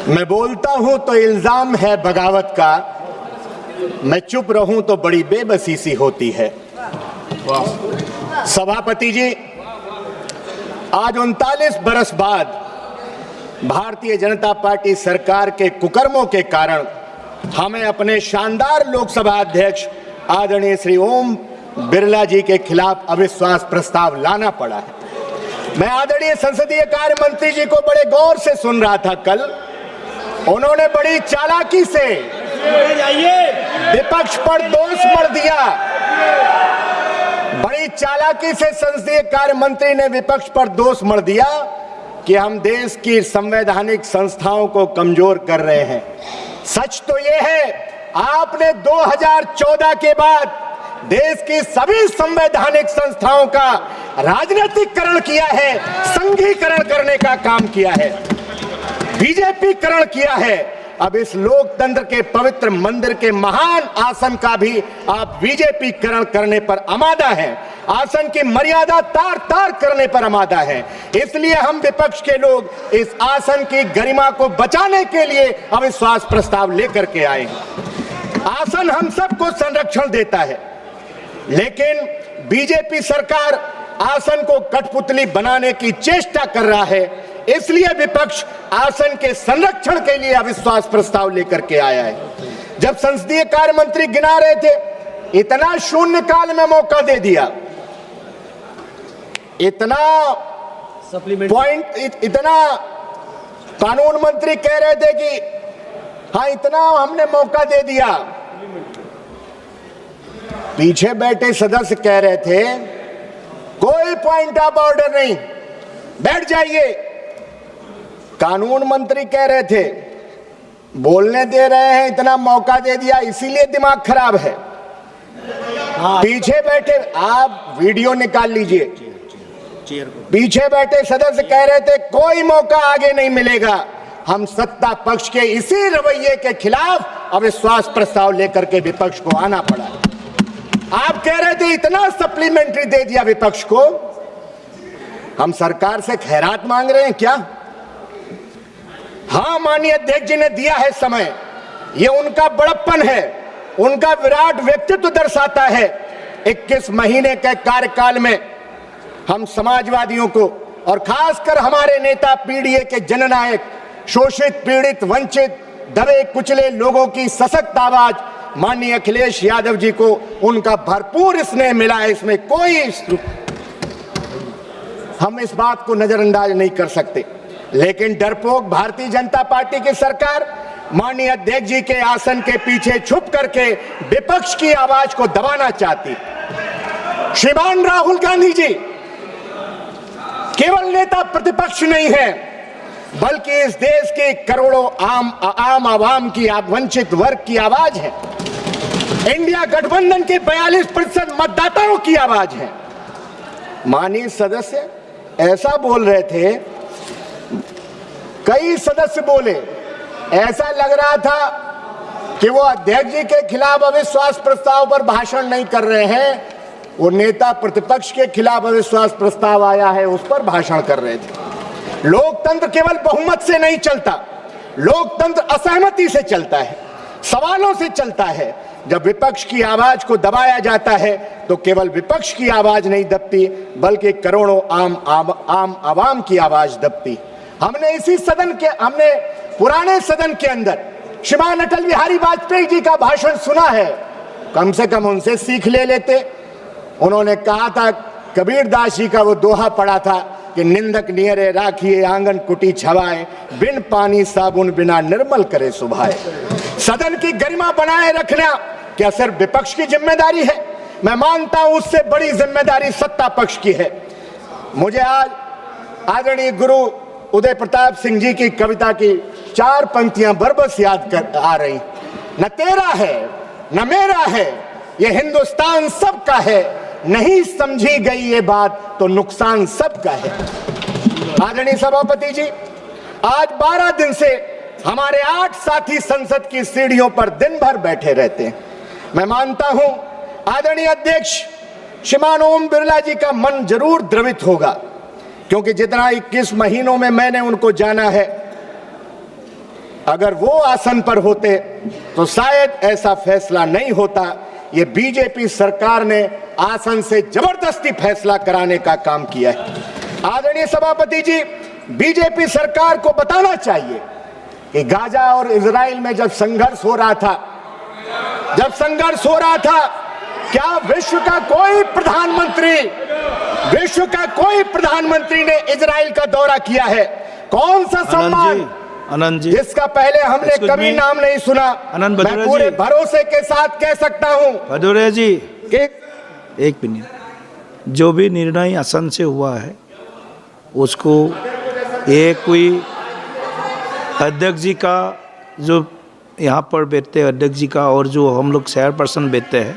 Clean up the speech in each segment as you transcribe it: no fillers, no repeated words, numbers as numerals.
मैं बोलता हूं तो इल्जाम है बगावत का, मैं चुप रहूं तो बड़ी बेबसी सी होती है। सभापति जी, आज 39 बरस बाद भारतीय जनता पार्टी सरकार के कुकर्मों के कारण हमें अपने शानदार लोकसभा अध्यक्ष आदरणीय श्री ओम बिरला जी के खिलाफ अविश्वास प्रस्ताव लाना पड़ा है। मैं आदरणीय संसदीय कार्य मंत्री जी को बड़े गौर से सुन रहा था कल। उन्होंने बड़ी चालाकी से विपक्ष पर दोष मढ़ दिया। बड़ी चालाकी से संसदीय कार्य मंत्री ने विपक्ष पर दोष मढ़ दिया कि हम देश की संवैधानिक संस्थाओं को कमजोर कर रहे हैं। सच तो यह है, आपने 2014 के बाद देश की सभी संवैधानिक संस्थाओं का राजनीतिकरण किया है, संघीकरण करने का काम किया है, बीजेपीकरण किया है। अब इस लोकतंत्र के पवित्र मंदिर के महान आसन का भी आप बीजेपीकरण करने पर आमादा हैं, आसन की मर्यादा तार तार करने पर आमादा है। इसलिए हम विपक्ष के लोग इस आसन की गरिमा को बचाने के लिए अविश्वास प्रस्ताव लेकर के आए हैं। आसन हम सबको संरक्षण देता है, लेकिन बीजेपी सरकार आसन को कठपुतली बनाने की चेष्टा कर रहा है। इसलिए विपक्ष आसन के संरक्षण के लिए अविश्वास प्रस्ताव लेकर के आया है। जब संसदीय कार्य मंत्री गिना रहे थे, इतना शून्य काल में मौका दे दिया, इतना पॉइंट, इतना कानून मंत्री कह रहे थे कि हाँ इतना हमने मौका दे दिया। पीछे बैठे सदस्य कह रहे थे कोई पॉइंट ऑफ ऑर्डर नहीं, बैठ जाइए। कानून मंत्री कह रहे थे बोलने दे रहे हैं, इतना मौका दे दिया इसीलिए दिमाग खराब है। पीछे बैठे, आप वीडियो निकाल लीजिए, पीछे बैठे सदस्य कह रहे थे कोई मौका आगे नहीं मिलेगा। हम सत्ता पक्ष के इसी रवैये के खिलाफ अविश्वास प्रस्ताव लेकर के विपक्ष को आना पड़ा। आप कह रहे थे इतना सप्लीमेंट्री दे दिया विपक्ष को, हम सरकार से खैरात मांग रहे हैं क्या? हाँ, माननीय अध्यक्ष जी ने दिया है समय, ये उनका बड़प्पन है, उनका विराट व्यक्तित्व दर्शाता है। 21 महीने के कार्यकाल में हम समाजवादियों को और खासकर हमारे नेता पीडीए के जननायक, शोषित, पीड़ित, वंचित, दबे कुचले लोगों की सशक्त आवाज माननीय अखिलेश यादव जी को उनका भरपूर स्नेह मिला है। इसमें कोई, हम इस बात को नजरअंदाज नहीं कर सकते। लेकिन डरपोक भारतीय जनता पार्टी की सरकार माननीय अध्यक्ष जी के आसन के पीछे छुप करके विपक्ष की आवाज को दबाना चाहती। श्रीमान राहुल गांधी जी केवल नेता प्रतिपक्ष नहीं है, बल्कि इस देश के करोड़ों आम आवाम की, वंचित वर्ग की आवाज है। इंडिया गठबंधन के 42% मतदाताओं की आवाज है। माननीय सदस्य ऐसा बोल रहे थे, कई सदस्य बोले, ऐसा लग रहा था कि वो अध्यक्ष जी के खिलाफ अविश्वास प्रस्ताव पर भाषण नहीं कर रहे हैं, वो नेता प्रतिपक्ष के खिलाफ अविश्वास प्रस्ताव आया है उस पर भाषण कर रहे थे। लोकतंत्र केवल बहुमत से नहीं चलता, लोकतंत्र असहमति से चलता है, सवालों से चलता है। जब विपक्ष की आवाज को दबाया जाता है तो केवल विपक्ष की आवाज नहीं दबती, बल्कि करोड़ों आम आवाम की आवाज दबती। हमने इसी सदन के, हमने पुराने सदन के अंदर श्रीमान अटल बिहारी वाजपेयी जी का भाषण सुना है, कम से कम उनसे सीख ले लेते। उन्होंने कहा था, कबीरदास जी का वो दोहा पढ़ा था कि निंदक नियरे राखिए आंगन कुटी छवाए, बिन पानी साबुन बिना निर्मल करे सुभाए। सदन की गरिमा बनाए रखना क्या सिर्फ विपक्ष की जिम्मेदारी है? मैं मानता हूं उससे बड़ी जिम्मेदारी सत्ता पक्ष की है। मुझे आज आदरणीय गुरु उदय प्रताप सिंह जी की कविता की 4 पंक्तियां बरबस याद कर आ रही। न तेरा है न मेरा है, ये हिंदुस्तान सबका है, नहीं समझी गई ये बात तो नुकसान सबका है। आदरणीय सभापति जी, आज 12 दिन से हमारे 8 साथी संसद की सीढ़ियों पर दिन भर बैठे रहते हैं। मैं मानता हूं आदरणीय अध्यक्ष श्रीमान ओम बिरला जी का मन जरूर द्रवित होगा, क्योंकि जितना 21 महीनों में मैंने उनको जाना है, अगर वो आसन पर होते तो शायद ऐसा फैसला नहीं होता। ये बीजेपी सरकार ने आसन से जबरदस्ती फैसला कराने का काम किया है। आदरणीय सभापति जी, बीजेपी सरकार को बताना चाहिए कि गाजा और इजराइल में जब संघर्ष हो रहा था, क्या विश्व का कोई प्रधानमंत्री ने इजराइल का दौरा किया है? कौन सा सम्मान आनंद जी, जिसका पहले हमने कभी नाम नहीं सुना? मैं पूरे भरोसे के साथ कह सकता हूं भदौरिया जी कि एक मिनट, जो भी निर्णय आसन से हुआ है उसको ये कोई अध्यक्ष जी का, जो यहाँ पर बैठते हैं अध्यक्ष जी का, और जो हम लोग चेयरपर्सन बैठते हैं,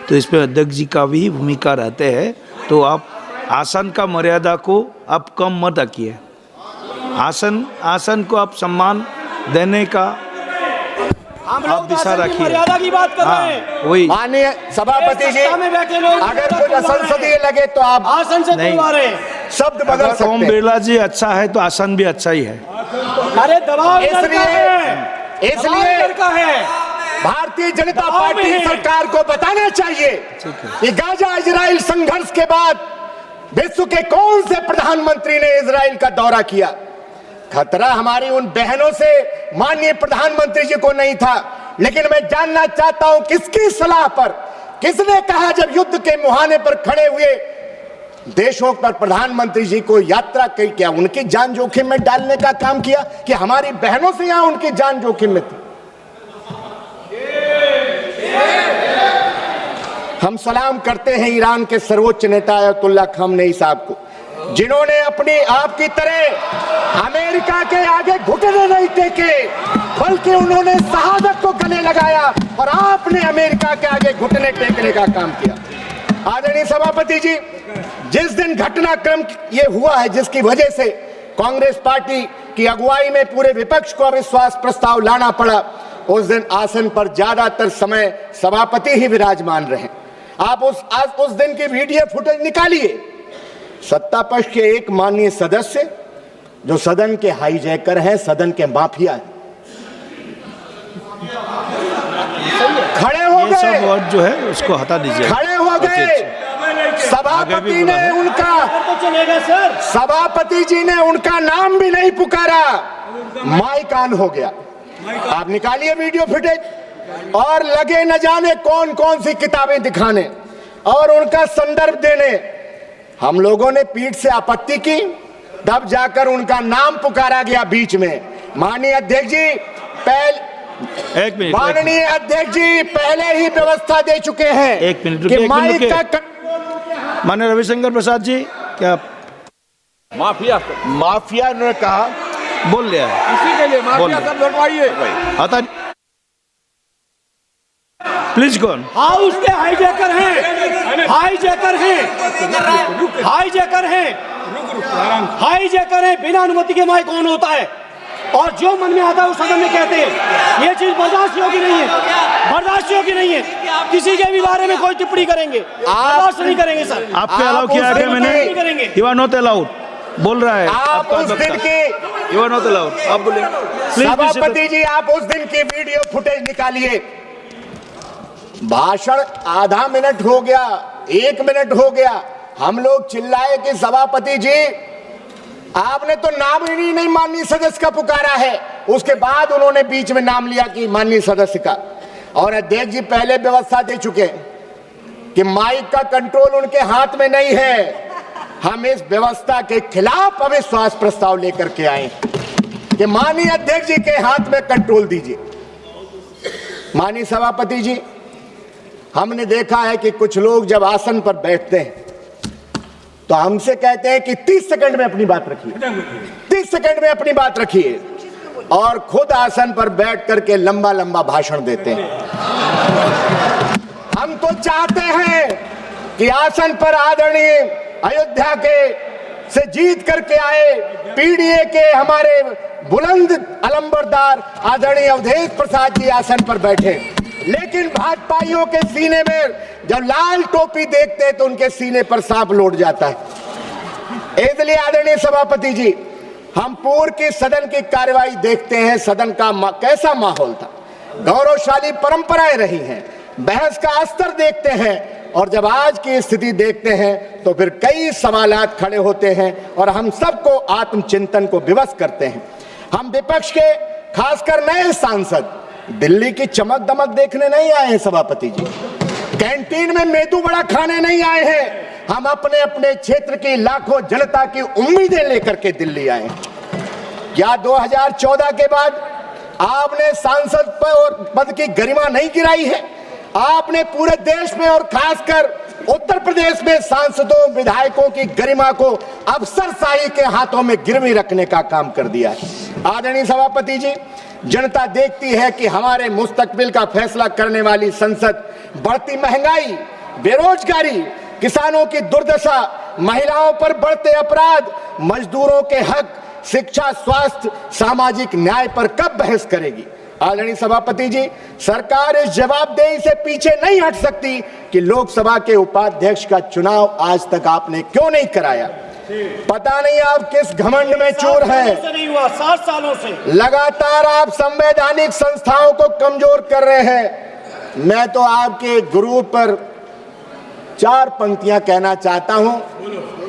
तो इसमें अध्यक्ष जी का भी भूमिका रहते हैं। तो आप आसन का मर्यादा को आप कम मत रखिए। आसन को आप सम्मान देने का आप दिशा रखिए। मर्यादा की बात कर रहे हैं। वही माननीय सभापति जी, अगर कुछ असंसदीय लगे तो आप आसन से तुलवा रहे हैं, शब्द बदल अगर ओम सकते हैं। बिरला जी अच्छा है तो आसन भी अच्छा ही है। अरे दबाव इसलिए है। भारतीय जनता पार्टी सरकार को बताना चाहिए कि गाजा इजराइल संघर्ष के बाद विश्व के कौन से प्रधानमंत्री ने इजराइल का दौरा किया। खतरा हमारी उन बहनों से माननीय प्रधानमंत्री जी को नहीं था, लेकिन मैं जानना चाहता हूं किसकी सलाह पर, किसने कहा जब युद्ध के मुहाने पर खड़े हुए देशों पर प्रधानमंत्री जी को यात्रा की, क्या उनकी जान जोखिम में डालने का काम किया कि हमारी बहनों से यहां उनकी जान जोखिम में थी? हम सलाम करते हैं ईरान के सर्वोच्च नेता अयतुल्ला खamenei साहब को, जिन्होंने अपनी आपकी तरह अमेरिका के आगे घुटने नहीं टेके, बल्कि उन्होंने शहादत को गले लगाया और आपने अमेरिका के आगे घुटने टेकने का काम किया। आदरणीय सभापति जी, जिस दिन घटनाक्रम ये हुआ है जिसकी वजह से कांग्रेस पार्टी की अगुवाई में पूरे विपक्ष को अविश्वास प्रस्ताव लाना पड़ा, उस दिन आसन पर ज्यादातर समय सभापति ही विराजमान रहे। आप उस दिन की वीडियो फुटेज निकालिए। सत्ता पक्ष के एक माननीय सदस्य जो सदन के हाईजैकर हैं, सदन के माफिया हैं, खड़े हो गए। सब वर्ड जो है उसको हटा दीजिए। खड़े हो गए। सभापति ने उनका, सभापति जी ने उनका नाम भी नहीं पुकारा, माइक ऑन हो गया। आप निकालिए वीडियो फुटेज और लगे न जाने कौन कौन सी किताबें दिखाने और उनका संदर्भ देने। हम लोगों ने पीठ से आपत्ति की, तब जाकर उनका नाम पुकारा गया बीच में। माननीय अध्यक्ष जी माननीय अध्यक्ष जी पहले ही व्यवस्था दे चुके हैं। एक मिनट कि माइक का माननीय रविशंकर प्रसाद जी, क्या माफिया ने कहा, बोल लिया है, इसी के लिए माफिया सब लौटवाइए। हटा प्लीज कौन हाउस के हाईजैकर हैं, हाईजैकर हैं, बिना अनुमति के माइक ऑन होता है और जो मन में आता है उस सदन में कहते हैं। ये चीज बर्दाश्त योग्य नहीं है। किसी के भी बारे में कोई टिप्पणी करेंगे, बर्दाश्त नहीं करेंगे सर। आपको अलाउ किया है मैंने? यू आर नॉट अलाउड बोल रहा है। आप उस दिन की, यू आर नॉट अलाउड, आप बोले। सभापति जी आप उस दिन की वीडियो फुटेज निकालिए। भाषण आधा मिनट हो गया, 1 मिनट हो गया, हम लोग चिल्लाए कि सभापति जी आपने तो नाम ही नहीं माननीय सदस्य का पुकारा है। उसके बाद उन्होंने बीच में नाम लिया कि माननीय सदस्य का, और अध्यक्ष जी पहले व्यवस्था दे चुके कि माइक का कंट्रोल उनके हाथ में नहीं है। हम इस व्यवस्था के खिलाफ अविश्वास प्रस्ताव लेकर के आए कि माननीय अध्यक्ष जी के हाथ में कंट्रोल दीजिए। माननीय सभापति जी, हमने देखा है कि कुछ लोग जब आसन पर बैठते हैं तो हमसे कहते हैं कि 30 सेकंड में अपनी बात रखिए, 30 सेकंड में अपनी बात रखिए, और खुद आसन पर बैठ करके लंबा लंबा भाषण देते हैं। हम तो चाहते हैं कि आसन पर आदरणीय अयोध्या के से जीत करके आए पीडीए के हमारे बुलंद अलंबरदार आदरणीय अवधेश प्रसाद जी आसन पर बैठे, लेकिन भाजपाइयों के सीने में जब लाल टोपी देखते हैं तो उनके सीने पर सांप लौट जाता है। इसलिए आदरणीय सभापति जी, हम पूर्व की सदन की कार्यवाही देखते हैं, सदन का कैसा माहौल था, गौरवशाली परंपराएं रही हैं, बहस का स्तर देखते हैं, और जब आज की स्थिति देखते हैं तो फिर कई सवालात खड़े होते हैं और हम सबको आत्मचिंतन को विवश करते हैं। हम विपक्ष के खासकर नए सांसद दिल्ली की चमक दमक देखने नहीं आए हैं सभापति जी, कैंटीन में मेदू वड़ा खाने नहीं आए हैं, हम अपने अपने क्षेत्र की लाखों जनता की उम्मीदें लेकर के दिल्ली आए हैं। क्या 2014 के बाद आपने सांसद पद की गरिमा नहीं गिराई है? आपने पूरे देश में और खासकर उत्तर प्रदेश में सांसदों विधायकों की गरिमा को अफसरशाही के हाथों में गिरवी रखने का काम कर दिया है। आदरणीय सभापति जी, जनता देखती है कि हमारे मुस्तकबिल का फैसला करने वाली संसद बढ़ती महंगाई, बेरोजगारी, किसानों की दुर्दशा, महिलाओं पर बढ़ते अपराध, मजदूरों के हक, शिक्षा, स्वास्थ्य, सामाजिक न्याय पर कब बहस करेगी? आदरणीय सभापति जी, सरकार इस जवाबदेही से पीछे नहीं हट सकती कि लोकसभा के उपाध्यक्ष का चुनाव आज तक आपने क्यों नहीं कराया। पता नहीं आप किस घमंड में चूर हैं। नहीं हुआ, 7 सालों से लगातार आप संवैधानिक संस्थाओं को कमजोर कर रहे हैं। मैं तो आपके गुरूर पर 4 पंक्तियां कहना चाहता हूं,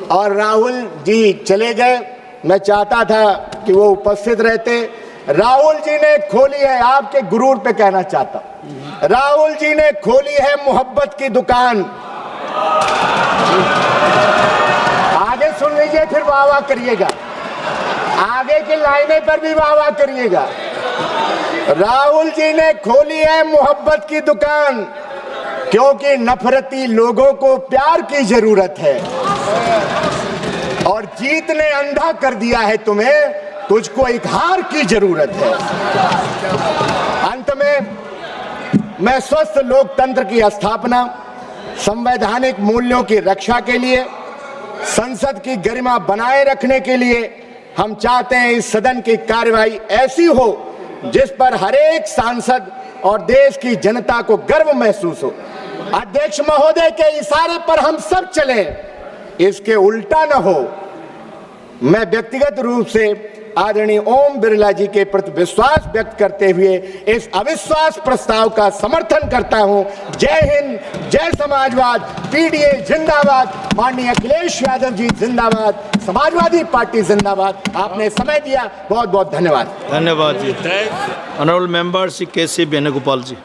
और राहुल जी चले गए, मैं चाहता था कि वो उपस्थित रहते। राहुल जी ने खोली है, आपके गुरूर पे कहना चाहता हूं, राहुल जी ने खोली है मोहब्बत की दुकान। आगे सुन लीजिए, फिर वाह वाह करिएगा, आगे की लाइनें पर भी वाह वाह करिएगा। राहुल जी ने खोली है मोहब्बत की दुकान, क्योंकि नफरती लोगों को प्यार की जरूरत है, और जीत ने अंधा कर दिया है तुम्हें, तुझको एक हार की जरूरत है। अंत में मैं स्वस्थ लोकतंत्र की स्थापना, संवैधानिक मूल्यों की रक्षा के लिए, संसद की गरिमा बनाए रखने के लिए हम चाहते हैं इस सदन की कार्यवाही ऐसी हो जिस पर हर एक सांसद और देश की जनता को गर्व महसूस हो। अध्यक्ष महोदय के इशारे पर हम सब चले, इसके उल्टा न हो। मैं व्यक्तिगत रूप से आदरणीय ओम बिरला जी के प्रति विश्वास व्यक्त करते हुए इस अविश्वास प्रस्ताव का समर्थन करता हूं। जय हिंद, जय समाजवाद, पीडीए जिंदाबाद, माननीय अखिलेश यादव जी जिंदाबाद, समाजवादी पार्टी जिंदाबाद। आपने समय दिया, बहुत बहुत धन्यवाद। धन्यवाद जी। ऑनरेबल मेंबर श्री के सी वेणुगोपाल जी।